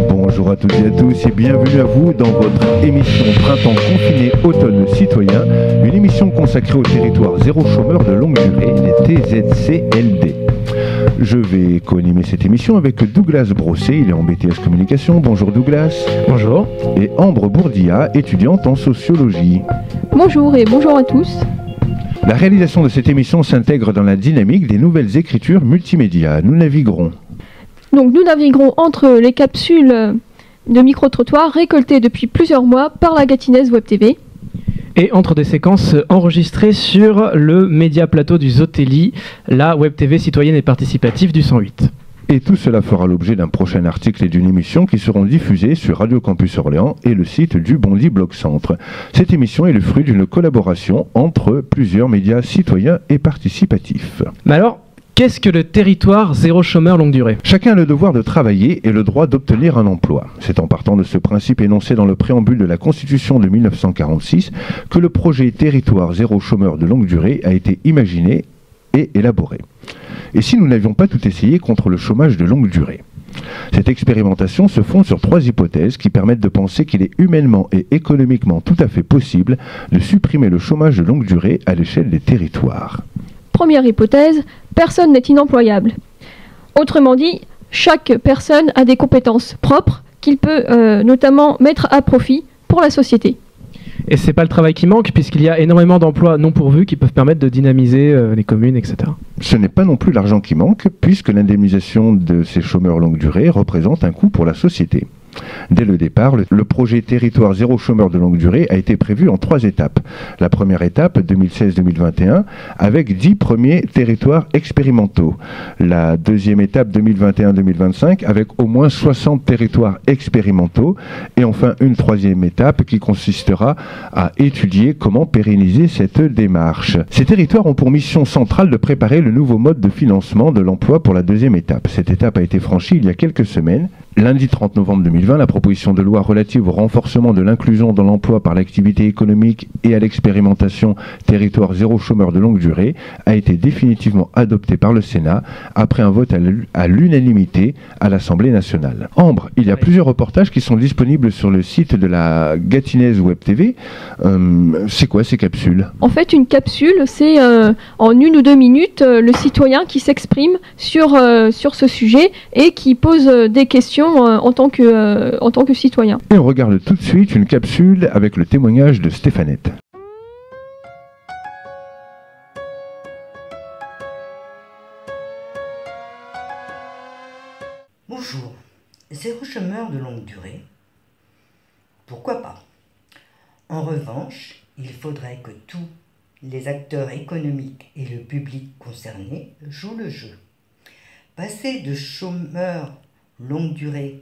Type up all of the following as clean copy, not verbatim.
Bonjour à toutes et à tous et bienvenue à vous dans votre émission Printemps confiné automne citoyen, une émission consacrée au territoire zéro chômeur de longue durée, les TZCLD. Je vais co-animer cette émission avec Douglas Brosset, il est en BTS Communication. Bonjour Douglas. Bonjour. Et Ambre Bourdia, étudiante en sociologie. Bonjour et bonjour à tous. La réalisation de cette émission s'intègre dans la dynamique des nouvelles écritures multimédia. Nous naviguerons entre les capsules de micro-trottoirs récoltées depuis plusieurs mois par la Gatinaise Web TV. Et entre des séquences enregistrées sur le média plateau du Zotelli, la Web TV citoyenne et participative du 108. Et tout cela fera l'objet d'un prochain article et d'une émission qui seront diffusés sur Radio Campus Orléans et le site du Bondy Blog Centre. Cette émission est le fruit d'une collaboration entre plusieurs médias citoyens et participatifs. Mais alors, qu'est-ce que le territoire zéro chômeur longue durée ? Chacun a le devoir de travailler et le droit d'obtenir un emploi. C'est en partant de ce principe énoncé dans le préambule de la Constitution de 1946 que le projet Territoire zéro chômeur de longue durée a été imaginé et élaboré. Et si nous n'avions pas tout essayé contre le chômage de longue durée ? Cette expérimentation se fonde sur 3 hypothèses qui permettent de penser qu'il est humainement et économiquement tout à fait possible de supprimer le chômage de longue durée à l'échelle des territoires. Première hypothèse, personne n'est inemployable. Autrement dit, chaque personne a des compétences propres qu'il peut notamment mettre à profit pour la société. Et c'est pas le travail qui manque, puisqu'il y a énormément d'emplois non pourvus qui peuvent permettre de dynamiser les communes, etc. Ce n'est pas non plus l'argent qui manque, puisque l'indemnisation de ces chômeurs longue durée représente un coût pour la société. Dès le départ, le projet Territoire zéro chômeur de longue durée a été prévu en 3 étapes. La première étape, 2016-2021, avec 10 premiers territoires expérimentaux. La deuxième étape, 2021-2025, avec au moins 60 territoires expérimentaux. Et enfin, une troisième étape qui consistera à étudier comment pérenniser cette démarche. Ces territoires ont pour mission centrale de préparer le nouveau mode de financement de l'emploi pour la deuxième étape. Cette étape a été franchie il y a quelques semaines. Lundi 30 novembre 2020, la proposition de loi relative au renforcement de l'inclusion dans l'emploi par l'activité économique et à l'expérimentation Territoire zéro chômeur de longue durée a été définitivement adoptée par le Sénat après un vote à l'unanimité à l'Assemblée nationale. Ambre, il y a plusieurs reportages qui sont disponibles sur le site de la Gatinaise Web TV. C'est quoi ces capsules ? En fait, une capsule, c'est en 1 ou 2 minutes le citoyen qui s'exprime sur ce sujet et qui pose des questions en tant que citoyen. Et on regarde tout de suite une capsule avec le témoignage de Stéphanette. Bonjour, zéro chômeur de longue durée, pourquoi pas? En revanche, il faudrait que tous les acteurs économiques et le public concerné jouent le jeu. Passer de chômeur longue durée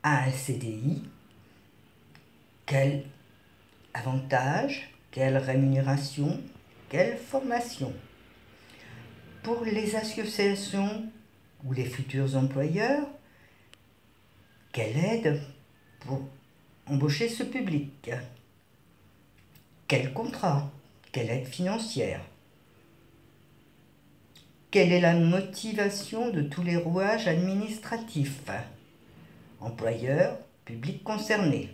à un CDI, quel avantage, quelle rémunération, quelle formation? Pour les associations ou les futurs employeurs, quelle aide pour embaucher ce public? Quel contrat? Quelle aide financière? Quelle est la motivation de tous les rouages administratifs? Employeurs, public concerné.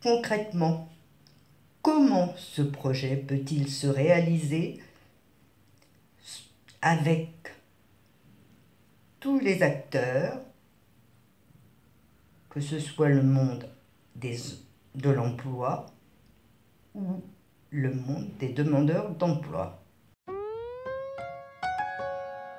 Concrètement, comment ce projet peut-il se réaliser avec tous les acteurs, que ce soit le monde de l'emploi ou le monde des demandeurs d'emploi?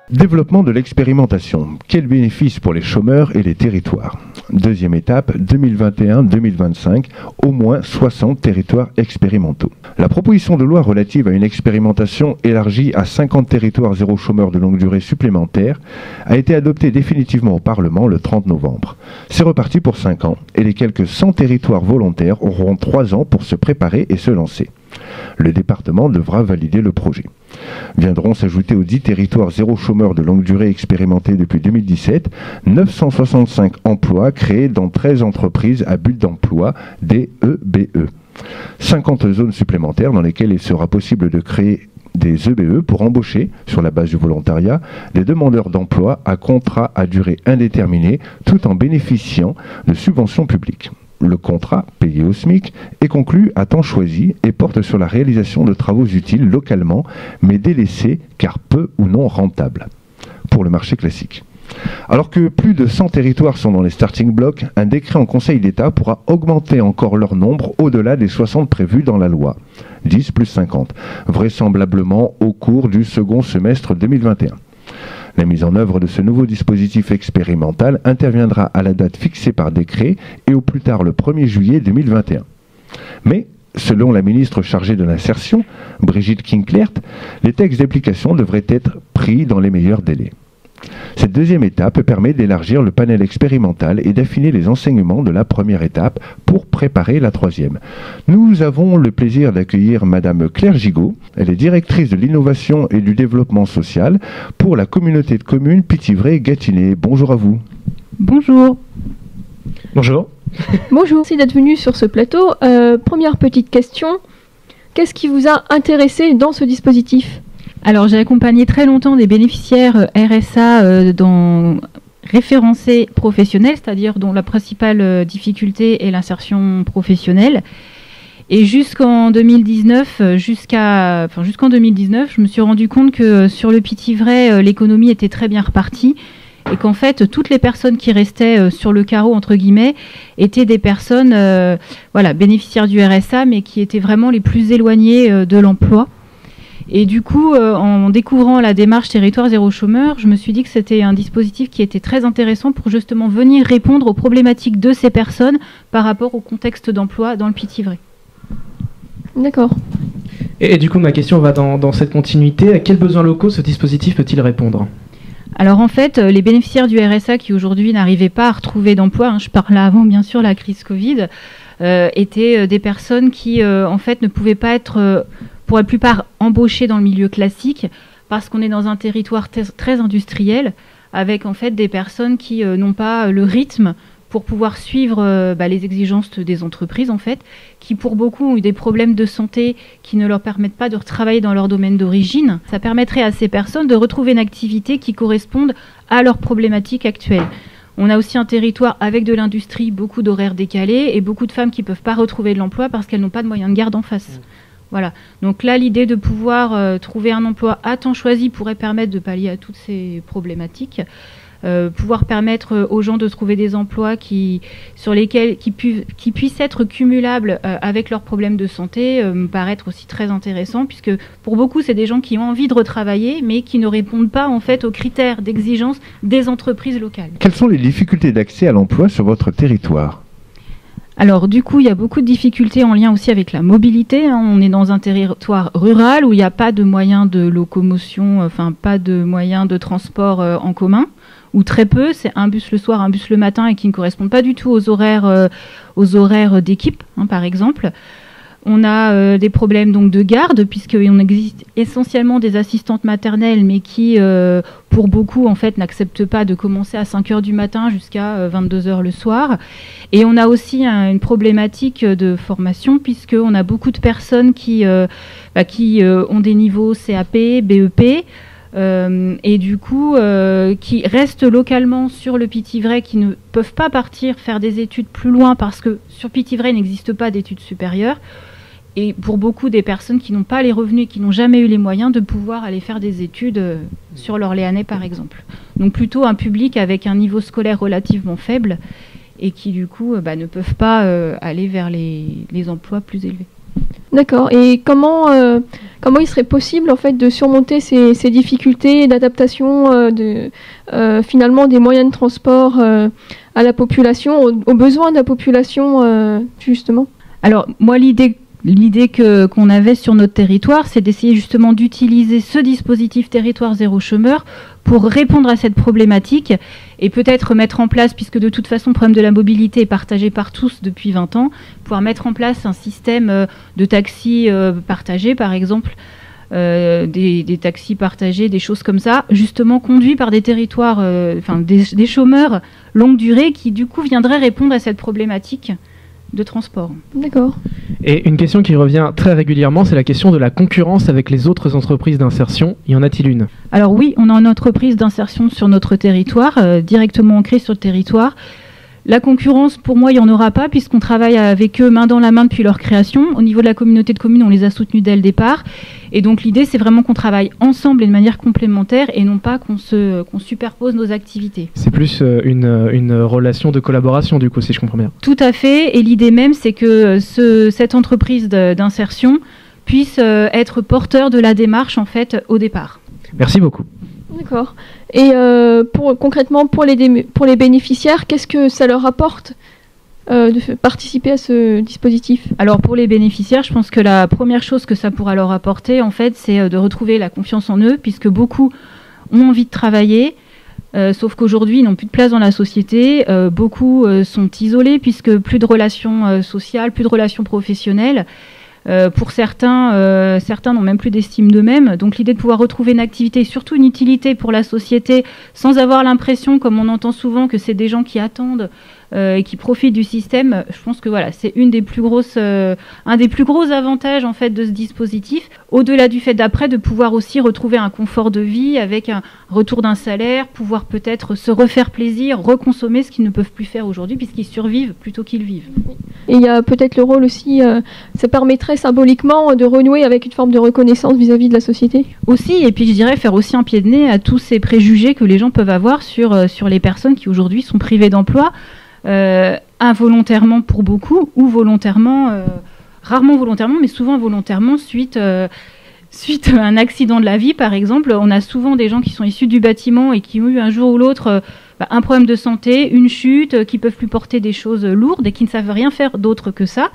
Développement de l'expérimentation. Quel bénéfice pour les chômeurs et les territoires? Deuxième étape, 2021-2025, au moins 60 territoires expérimentaux. La proposition de loi relative à une expérimentation élargie à 50 territoires zéro chômeur de longue durée supplémentaires a été adoptée définitivement au Parlement le 30 novembre. C'est reparti pour 5 ans et les quelques 100 territoires volontaires auront 3 ans pour se préparer et se lancer. Le département devra valider le projet. Viendront s'ajouter aux 10 territoires zéro chômeur de longue durée expérimentés depuis 2017, 965 emplois créés dans 13 entreprises à but d'emploi, des EBE. 50 zones supplémentaires dans lesquelles il sera possible de créer des EBE pour embaucher, sur la base du volontariat, des demandeurs d'emploi à contrat à durée indéterminée tout en bénéficiant de subventions publiques. Le contrat, payé au SMIC, est conclu à temps choisi et porte sur la réalisation de travaux utiles localement, mais délaissés car peu ou non rentables, pour le marché classique. Alors que plus de 100 territoires sont dans les starting blocks, un décret en Conseil d'État pourra augmenter encore leur nombre au-delà des 60 prévus dans la loi. 10 plus 50, vraisemblablement au cours du second semestre 2021. La mise en œuvre de ce nouveau dispositif expérimental interviendra à la date fixée par décret et au plus tard le 1er juillet 2021. Mais, selon la ministre chargée de l'insertion, Brigitte Kinklert, les textes d'application devraient être pris dans les meilleurs délais. Cette deuxième étape permet d'élargir le panel expérimental et d'affiner les enseignements de la première étape pour préparer la troisième. Nous avons le plaisir d'accueillir Madame Claire Gigot. Elle est directrice de l'innovation et du développement social pour la communauté de communes Pithiviers-Gâtinais. Bonjour à vous. Bonjour. Bonjour. Bonjour, merci d'être venu sur ce plateau. Première petite question, qu'est-ce qui vous a intéressé dans ce dispositif ? Alors, j'ai accompagné très longtemps des bénéficiaires RSA dans référencés professionnels, c'est-à-dire dont la principale difficulté est l'insertion professionnelle. Et jusqu'en 2019, je me suis rendu compte que sur le Pithiviers, l'économie était très bien repartie et qu'en fait, toutes les personnes qui restaient sur le carreau, entre guillemets, étaient des personnes bénéficiaires du RSA, mais qui étaient vraiment les plus éloignées de l'emploi. Et du coup, en découvrant la démarche Territoire Zéro Chômeur, je me suis dit que c'était un dispositif qui était très intéressant pour justement venir répondre aux problématiques de ces personnes par rapport au contexte d'emploi dans le Pithiviers. D'accord. Et du coup, ma question va dans cette continuité. À quels besoins locaux ce dispositif peut-il répondre ? Alors en fait, les bénéficiaires du RSA qui aujourd'hui n'arrivaient pas à retrouver d'emploi, je parle avant bien sûr la crise Covid, étaient des personnes qui en fait ne pouvaient pas être pour la plupart embauchés dans le milieu classique parce qu'on est dans un territoire très industriel avec en fait des personnes qui n'ont pas le rythme pour pouvoir suivre les exigences des entreprises en fait, qui pour beaucoup ont eu des problèmes de santé qui ne leur permettent pas de retravailler dans leur domaine d'origine. Ça permettrait à ces personnes de retrouver une activité qui corresponde à leurs problématiques actuelles. On a aussi un territoire avec de l'industrie, beaucoup d'horaires décalés et beaucoup de femmes qui ne peuvent pas retrouver de l'emploi parce qu'elles n'ont pas de moyens de garde en face. Voilà. Donc là, l'idée de pouvoir trouver un emploi à temps choisi pourrait permettre de pallier à toutes ces problématiques. Pouvoir permettre aux gens de trouver des emplois qui puissent être cumulables avec leurs problèmes de santé me paraît être aussi très intéressant puisque pour beaucoup, c'est des gens qui ont envie de retravailler mais qui ne répondent pas en fait aux critères d'exigence des entreprises locales. Quelles sont les difficultés d'accès à l'emploi sur votre territoire ? Alors du coup, il y a beaucoup de difficultés en lien aussi avec la mobilité. On est dans un territoire rural où il n'y a pas de moyens de locomotion, pas de moyens de transport en commun, ou très peu. C'est un bus le soir, un bus le matin et qui ne correspondent pas du tout aux horaires d'équipe, par exemple. On a des problèmes donc de garde puisqu'on existe essentiellement des assistantes maternelles mais qui, pour beaucoup, en fait, n'acceptent pas de commencer à 5h du matin jusqu'à 22h le soir. Et on a aussi une problématique de formation puisqu'on a beaucoup de personnes qui ont des niveaux CAP, BEP, et du coup qui restent localement sur le Pithiviers, qui ne peuvent pas partir faire des études plus loin parce que sur Pithiviers il n'existe pas d'études supérieures. Et pour beaucoup des personnes qui n'ont pas les revenus et qui n'ont jamais eu les moyens de pouvoir aller faire des études sur l'Orléanais par exemple. Donc plutôt un public avec un niveau scolaire relativement faible et qui du coup ne peuvent pas aller vers les emplois plus élevés. D'accord. Et comment il serait possible en fait de surmonter ces difficultés d'adaptation finalement des moyens de transport à la population, aux besoins de la population justement ? Alors moi l'idée L'idée qu'on avait sur notre territoire, c'est d'essayer justement d'utiliser ce dispositif territoire zéro chômeur pour répondre à cette problématique et peut-être mettre en place, puisque de toute façon le problème de la mobilité est partagé par tous depuis 20 ans, pouvoir mettre en place un système de taxis partagés, par exemple, des taxis partagés, des choses comme ça, justement conduits par des territoires, des chômeurs longue durée qui du coup viendraient répondre à cette problématique de transport. D'accord. Et une question qui revient très régulièrement, c'est la question de la concurrence avec les autres entreprises d'insertion. Y en a-t-il une ? Alors oui, on a une entreprise d'insertion sur notre territoire, directement ancrée sur le territoire. La concurrence, pour moi, il n'y en aura pas, puisqu'on travaille avec eux main dans la main depuis leur création. Au niveau de la communauté de communes, on les a soutenus dès le départ. Et donc l'idée, c'est vraiment qu'on travaille ensemble et de manière complémentaire, et non pas qu'on superpose nos activités. C'est plus une relation de collaboration, du coup, si je comprends bien. Tout à fait. Et l'idée même, c'est que cette entreprise d'insertion puisse être porteur de la démarche, en fait, au départ. Merci beaucoup. D'accord. Et concrètement, pour les bénéficiaires, qu'est-ce que ça leur apporte de participer à ce dispositif ? Alors pour les bénéficiaires, je pense que la première chose que ça pourra leur apporter, en fait, c'est de retrouver la confiance en eux, puisque beaucoup ont envie de travailler, sauf qu'aujourd'hui, ils n'ont plus de place dans la société. Beaucoup sont isolés, puisque plus de relations sociales, plus de relations professionnelles. Pour certains, certains n'ont même plus d'estime d'eux-mêmes. Donc l'idée de pouvoir retrouver une activité, surtout une utilité pour la société, sans avoir l'impression, comme on entend souvent, que c'est des gens qui attendent et qui profitent du système, je pense que voilà, c'est un des plus gros avantages en fait de ce dispositif. Au-delà du fait d'après de pouvoir aussi retrouver un confort de vie avec un retour d'un salaire, pouvoir peut-être se refaire plaisir, reconsommer ce qu'ils ne peuvent plus faire aujourd'hui puisqu'ils survivent plutôt qu'ils vivent. Et il y a peut-être le rôle aussi, ça permettrait symboliquement de renouer avec une forme de reconnaissance vis-à-vis de la société. Aussi, et puis je dirais faire aussi un pied de nez à tous ces préjugés que les gens peuvent avoir sur les personnes qui aujourd'hui sont privées d'emploi, involontairement pour beaucoup, ou volontairement, rarement volontairement, mais souvent volontairement suite à un accident de la vie, par exemple. On a souvent des gens qui sont issus du bâtiment et qui ont eu un jour ou l'autre un problème de santé, une chute, qui peuvent plus porter des choses lourdes et qui ne savent rien faire d'autre que ça,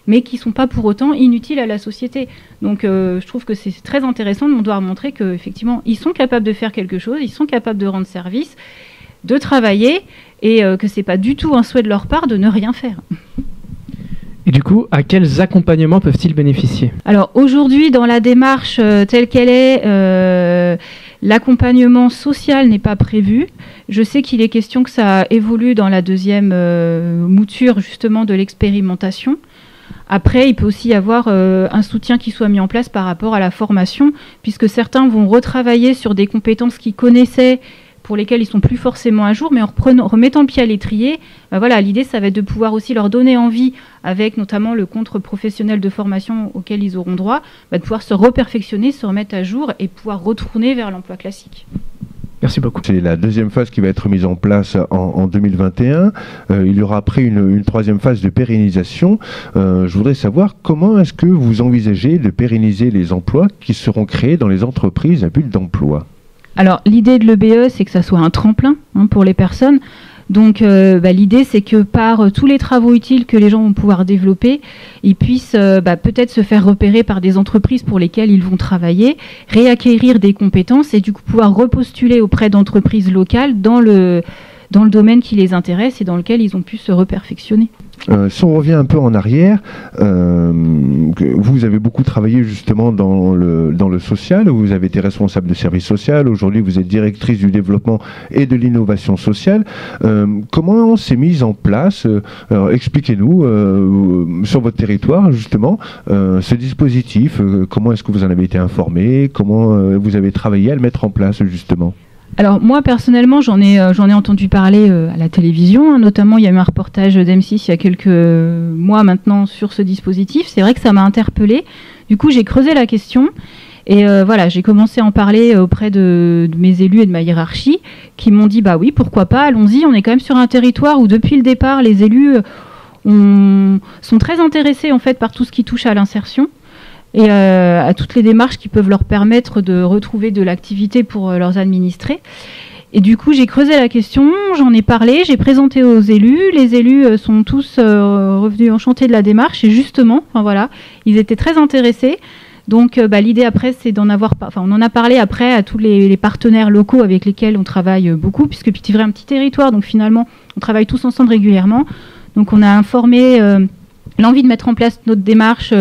mais qui ne sont pas pour autant inutiles à la société. Donc je trouve que c'est très intéressant de devoir montrer qu'effectivement, ils sont capables de faire quelque chose, ils sont capables de rendre service, de travailler, et que ce n'est pas du tout un souhait de leur part de ne rien faire. Et du coup, à quels accompagnements peuvent-ils bénéficier ? Alors aujourd'hui, dans la démarche telle qu'elle est, l'accompagnement social n'est pas prévu. Je sais qu'il est question que ça évolue dans la deuxième mouture justement de l'expérimentation. Après, il peut aussi y avoir un soutien qui soit mis en place par rapport à la formation, puisque certains vont retravailler sur des compétences qu'ils connaissaient, pour lesquels ils ne sont plus forcément à jour, mais en remettant le pied à l'étrier, voilà, l'idée, ça va être de pouvoir aussi leur donner envie, avec notamment le compte professionnel de formation auquel ils auront droit, de pouvoir se reperfectionner, se remettre à jour et pouvoir retourner vers l'emploi classique. Merci beaucoup. C'est la deuxième phase qui va être mise en place en 2021. Il y aura après une troisième phase de pérennisation. Je voudrais savoir comment est-ce que vous envisagez de pérenniser les emplois qui seront créés dans les entreprises à but d'emploi ? Alors, l'idée de l'EBE, c'est que ça soit un tremplin pour les personnes. Donc, l'idée, c'est que par tous les travaux utiles que les gens vont pouvoir développer, ils puissent peut-être se faire repérer par des entreprises pour lesquelles ils vont travailler, réacquérir des compétences et du coup pouvoir repostuler auprès d'entreprises locales dans le domaine qui les intéresse et dans lequel ils ont pu se reperfectionner. Si on revient un peu en arrière, vous avez beaucoup travaillé justement dans le social, vous avez été responsable de service social, aujourd'hui vous êtes directrice du développement et de l'innovation sociale. Comment s'est mise en place, expliquez-nous, sur votre territoire justement, ce dispositif, comment est-ce que vous en avez été informé, comment vous avez travaillé à le mettre en place justement ? Alors moi personnellement j'en ai entendu parler à la télévision, notamment il y a eu un reportage d'M6 il y a quelques mois maintenant sur ce dispositif. C'est vrai que ça m'a interpellée. Du coup j'ai creusé la question et j'ai commencé à en parler auprès de mes élus et de ma hiérarchie qui m'ont dit bah oui pourquoi pas, allons-y, on est quand même sur un territoire où depuis le départ les élus sont très intéressés en fait par tout ce qui touche à l'insertion. Et à toutes les démarches qui peuvent leur permettre de retrouver de l'activité pour leurs administrés. Et du coup, j'ai creusé la question, j'en ai parlé, j'ai présenté aux élus. Les élus sont tous revenus enchantés de la démarche. Et justement, enfin voilà, ils étaient très intéressés. Donc l'idée après, c'est d'en avoir... Enfin, on en a parlé après à tous les partenaires locaux avec lesquels on travaille beaucoup, puisque Pithiviers est un petit territoire. Donc finalement, on travaille tous ensemble régulièrement. Donc on a informé... l'envie de mettre en place notre démarche,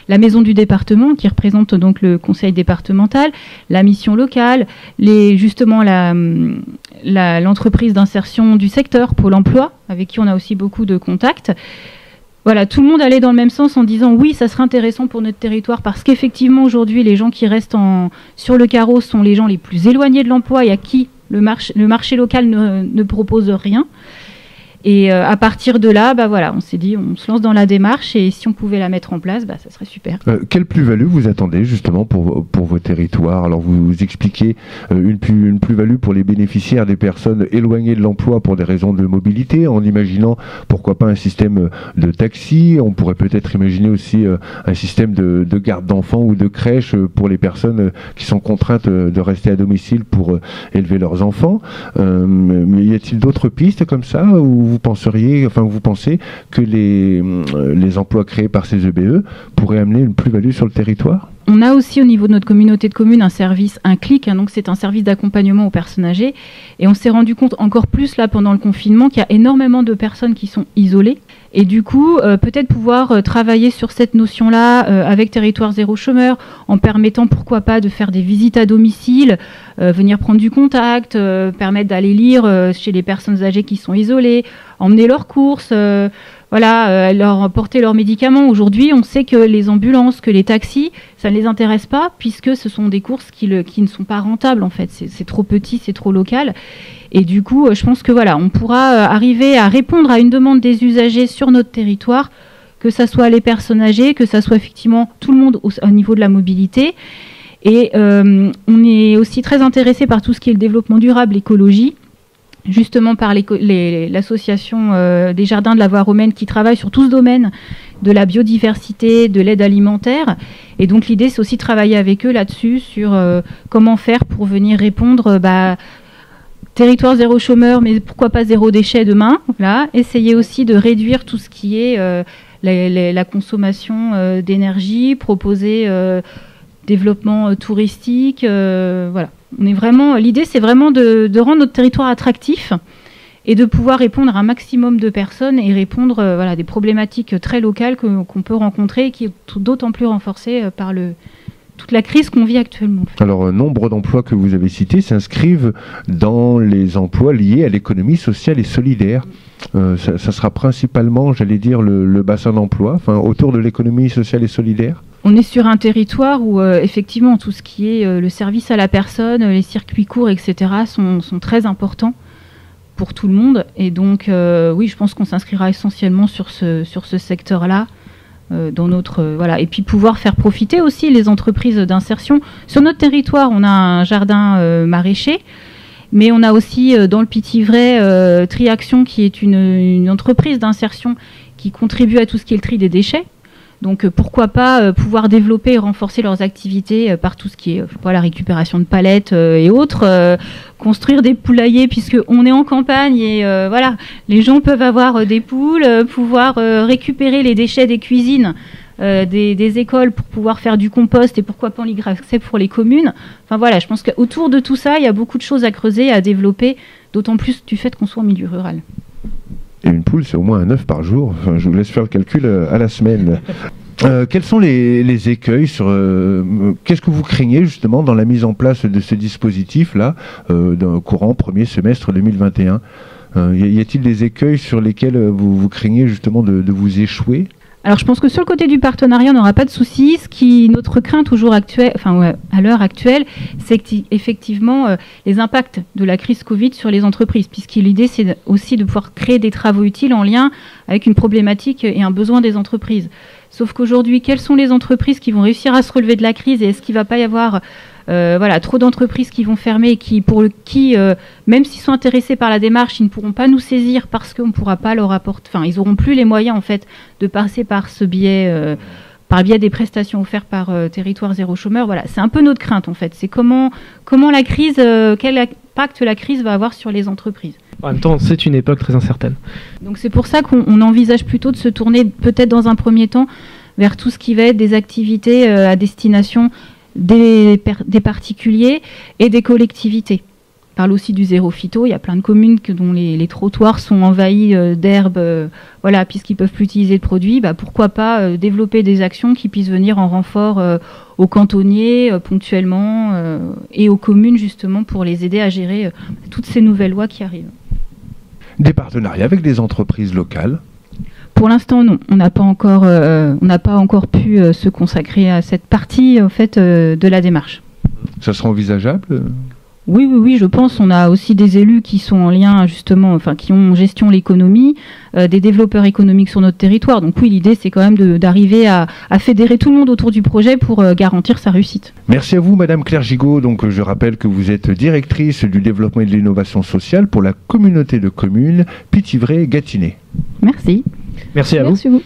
la maison du département, qui représente donc le conseil départemental, la mission locale, justement l'entreprise d'insertion du secteur, Pôle emploi, avec qui on a aussi beaucoup de contacts. Voilà, tout le monde allait dans le même sens en disant oui, ça serait intéressant pour notre territoire, parce qu'effectivement aujourd'hui, les gens qui restent sur le carreau sont les gens les plus éloignés de l'emploi et à qui le marché local ne propose rien. Et à partir de là, on s'est dit, on se lance dans la démarche et si on pouvait la mettre en place, ça serait super. Quelle plus-value vous attendez justement pour vos territoires? Alors vous expliquez une plus-value pour les bénéficiaires des personnes éloignées de l'emploi pour des raisons de mobilité, en imaginant pourquoi pas un système de taxi. On pourrait peut-être imaginer aussi un système de garde d'enfants ou de crèche pour les personnes qui sont contraintes de rester à domicile pour élever leurs enfants. Mais y a-t-il d'autres pistes comme ça où vous pensez que les emplois créés par ces EBE pourraient amener une plus-value sur le territoire? On a aussi au niveau de notre communauté de communes un service, un CLIC, donc c'est un service d'accompagnement aux personnes âgées. Et on s'est rendu compte encore plus là pendant le confinement qu'il y a énormément de personnes qui sont isolées. Et du coup, peut-être pouvoir travailler sur cette notion-là avec Territoire Zéro Chômeur, en permettant pourquoi pas de faire des visites à domicile, venir prendre du contact, permettre d'aller lire chez les personnes âgées qui sont isolées, emmener leurs courses, leur porter leurs médicaments. Aujourd'hui, on sait que les ambulances, que les taxis, ça ne les intéresse pas puisque ce sont des courses qui ne sont pas rentables en fait. C'est trop petit, c'est trop local. Et du coup, je pense que on pourra arriver à répondre à une demande des usagers sur notre territoire, que ça soit les personnes âgées, que ça soit effectivement tout le monde au niveau de la mobilité. Et on est aussi très intéressé par tout ce qui est le développement durable, l'écologie, justement par l'association des jardins de la voie romaine qui travaille sur tout ce domaine de la biodiversité, de l'aide alimentaire. Et donc l'idée, c'est aussi de travailler avec eux là-dessus sur comment faire pour venir répondre... Territoire zéro chômeur, mais pourquoi pas zéro déchet demain. Voilà. Essayer aussi de réduire tout ce qui est la consommation d'énergie, proposer développement touristique. Voilà. L'idée, c'est vraiment de rendre notre territoire attractif et de pouvoir répondre à un maximum de personnes et répondre à des problématiques très locales qu'on peut rencontrer et qui sont d'autant plus renforcées par toute la crise qu'on vit actuellement. Alors, nombre d'emplois que vous avez cités s'inscrivent dans les emplois liés à l'économie sociale et solidaire. Ça sera principalement, j'allais dire, le bassin d'emploi, autour de l'économie sociale et solidaire. On est sur un territoire où, effectivement, tout ce qui est le service à la personne, les circuits courts, etc., sont très importants pour tout le monde. Et donc, oui, je pense qu'on s'inscrira essentiellement sur ce secteur-là. Dans notre et puis pouvoir faire profiter aussi les entreprises d'insertion. Sur notre territoire, on a un jardin maraîcher, mais on a aussi dans le Pithiviers Triaction, qui est une entreprise d'insertion qui contribue à tout ce qui est le tri des déchets. Donc pourquoi pas pouvoir développer et renforcer leurs activités par tout ce qui est la récupération de palettes et autres, construire des poulaillers puisqu'on est en campagne et les gens peuvent avoir des poules, pouvoir récupérer les déchets des cuisines des écoles pour pouvoir faire du compost et pourquoi pas en libre accès pour les communes. Je pense qu'autour de tout ça, il y a beaucoup de choses à creuser, à développer, d'autant plus du fait qu'on soit en milieu rural. Et une poule, c'est au moins un œuf par jour. Je vous laisse faire le calcul à la semaine. Quels sont les écueils qu'est-ce que vous craignez justement dans la mise en place de ce dispositif-là, d'un courant premier semestre 2021 y a-t-il des écueils sur lesquels vous craignez justement de vous échouer? Alors je pense que sur le côté du partenariat, on n'aura pas de soucis. Notre crainte à l'heure actuelle, c'est qu'effectivement les impacts de la crise Covid sur les entreprises, puisque l'idée c'est aussi de pouvoir créer des travaux utiles en lien avec une problématique et un besoin des entreprises. Sauf qu'aujourd'hui, quelles sont les entreprises qui vont réussir à se relever de la crise et est-ce qu'il ne va pas y avoir trop d'entreprises qui vont fermer et même s'ils sont intéressés par la démarche, ils ne pourront pas nous saisir parce qu'on ne pourra pas leur apporter, ils n'auront plus les moyens en fait de passer par ce biais, par le biais des prestations offertes par Territoire Zéro Chômeur. Voilà, c'est un peu notre crainte en fait. C'est comment la crise, l'impact que la crise va avoir sur les entreprises. En même temps, c'est une époque très incertaine. Donc c'est pour ça qu'on envisage plutôt de se tourner peut-être dans un premier temps vers tout ce qui va être des activités à destination des particuliers et des collectivités. On parle aussi du zéro phyto. Il y a plein de communes dont les trottoirs sont envahis d'herbes, voilà, puisqu'ils ne peuvent plus utiliser de produits. Pourquoi pas développer des actions qui puissent venir en renfort aux cantonniers ponctuellement et aux communes justement pour les aider à gérer toutes ces nouvelles lois qui arrivent. Des partenariats avec des entreprises locales? Pour l'instant, non. On n'a pas encore pu se consacrer à cette partie en fait, de la démarche. Ça sera envisageable? Oui, je pense. On a aussi des élus qui sont en lien, justement, enfin, qui ont gestion l'économie, des développeurs économiques sur notre territoire. Donc oui, l'idée, c'est quand même d'arriver à fédérer tout le monde autour du projet pour garantir sa réussite. Merci à vous, Madame Claire Gigot. Donc, je rappelle que vous êtes directrice du développement et de l'innovation sociale pour la communauté de communes Pithiviers-Gâtinais. Merci. Merci à vous. Merci vous.